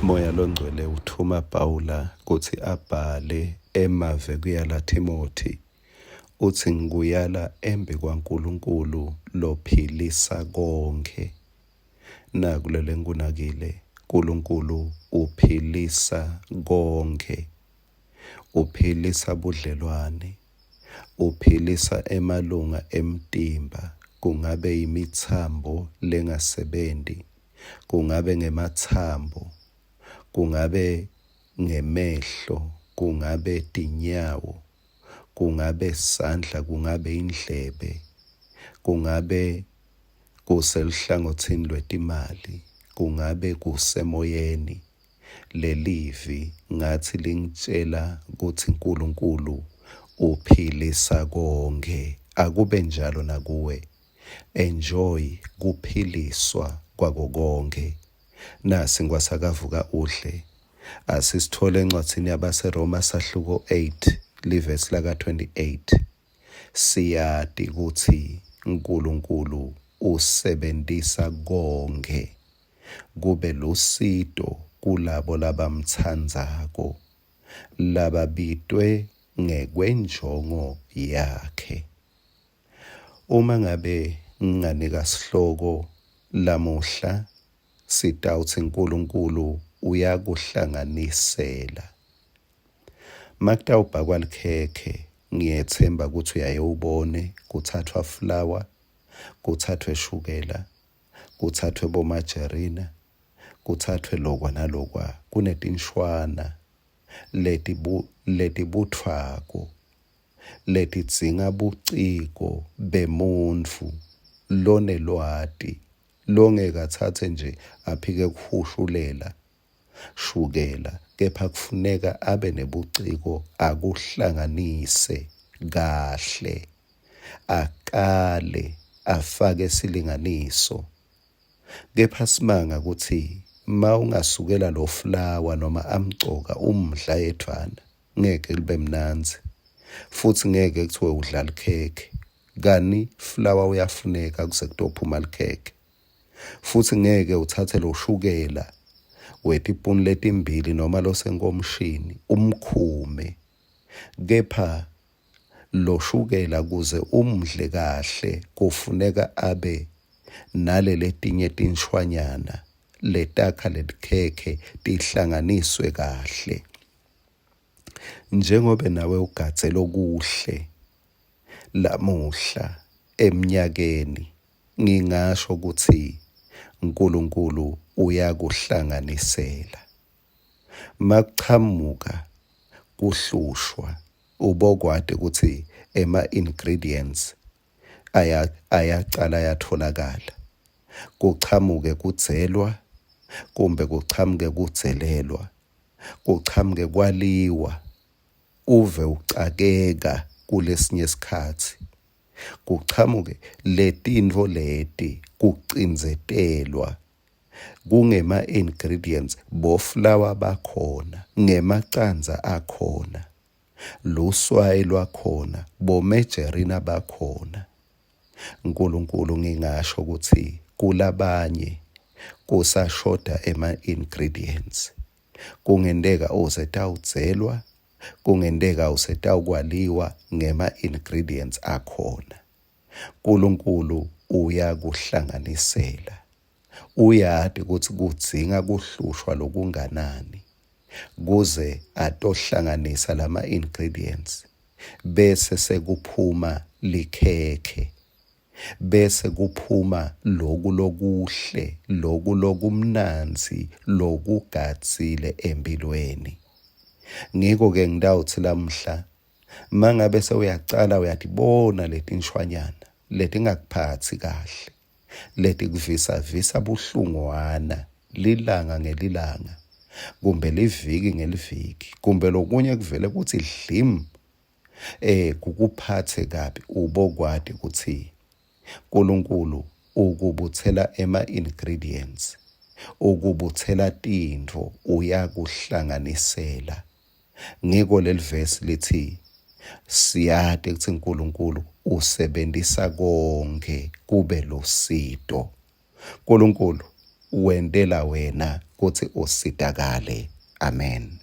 Moya longcwele uthuma Pawula kuthi abhale emave kuyala Timothi uthi ngikuyala embi kwaNkulunkulu lophilisa konke. Nakulele ngunakile uNkulunkulu uphilisa konke. Uphilisa budlelwane, uphilisa emalunga emtimba, kungabe imithambo lengasebenzi, kungabe ngemathambo, kungabe ngemehlo, kungabe tinyawo, kungabe sandla, kungabe indlebe, kungabe kuselihlangothini lwetimali, kungabe kusemoyeni. Lelivi ngathi lingitshela ukuthi uNkulunkulu uphilisa konke. Akube njalo nakuwe. Enjoy kuphiliswa kwako konke. Nasi ngikwasakavuka uhle. Asisithole encwadini yabaseRoma sahluko 8 livesi laka 28. Siyadi ukuthi uNkulunkulu usebenzisa konke kube lusido kulabo labamthandzako, lababitwe ngekwenjongo yakhe. Uma ngabe nginganika sihloko lamuhla sitawuthi uNkulunkulu uyakuhlanganisela. Makutawubhakwa likhekhe ngiyethemba ukuthi uyayewubone kuthathwa flour, kuthathwe shukela, kuthathwe bomajerina, kuthathwe lokwa nalokwa, kunetinshwana letibuthwako, letidzinga buciko bemuntfu lonelwati, longekathathe nje aphike kuhushulela shukela, kepha kufuneka abe nebuciko akuhlanganise kahle, akale afake isilinganiso. Kepha simanga ukuthi ma ungasukela lo flour noma amcoka umdla yedvana ngeke libe mnanzi, futhi ngeke kuthiwe udla likhekhe. Kani flour uyafuneka kuze kutophuma likhekhe. Futhi ngeke uthathe lo shukela wetipuni letimbili noma lo senkomishini umkhume. Kepha lo shukela kuze umdle kahle kufuneka abe naleletinye tinshwanyana letakha lelikhekhe tihlanganiswe kahle. Njengobe nawe ugadzela okuhle lamuhla eminyakeni, ngingasho ukuthi uNkulunkulu uyakuhlanganisela. Makuchamuka kuhlushwa ubokwade ukuthi ema-ingredients ayacala yatholakala. Kuchamuke kudzelwa, kumbe kuchamuke kudzelelwa, kuchamuke kwaliwa, uve ucakeka kulesinye isikhathi. Kuchamuke letintfo leti kucindzetelwa, kungema-ingredients, boflour bakhona, ngemacandza akhona, luswayi lwakhona, bomejerina bakhona. uNkulunkulu ngingasho ukuthi kulabanye kusashoda ema-ingredients. Kungendeka usetawudzelwa, kungendeka usetawukwaliwa ngema-ingredients akhona. uNkulunkulu uyakuhlanganisela. Uyati ukuthi kudzinga kuhlushwa lokunganani kuze atohlanganisa lama-ingredients, bese sekuphuma likhekhe, bese kuphuma loku lokuhle, loku lokumnanzi, lokugadzile empilweni. Ngiko-ke ngidawuthi lamhla mangabe sewuyacala uyatibona letinshwanyana letingakuphathi kahle, letikuvisa buhlungwana lilanga ngelilanga, kumbe liviki ngeliviki, kumbe lokunye kuvele kuthi dlim kukuphathe kabi, ubokwadi ukuthi uNkulunkulu ukubuthela ema-ingredients, ukubuthela tintfo, uyakuhlanganisela. Ngiko leli verse lithi siyade ukuthi uNkulunkulu usebenzisa konke kube lusido. uNkulunkulu wentela wena ukuthi usizakale. Amen.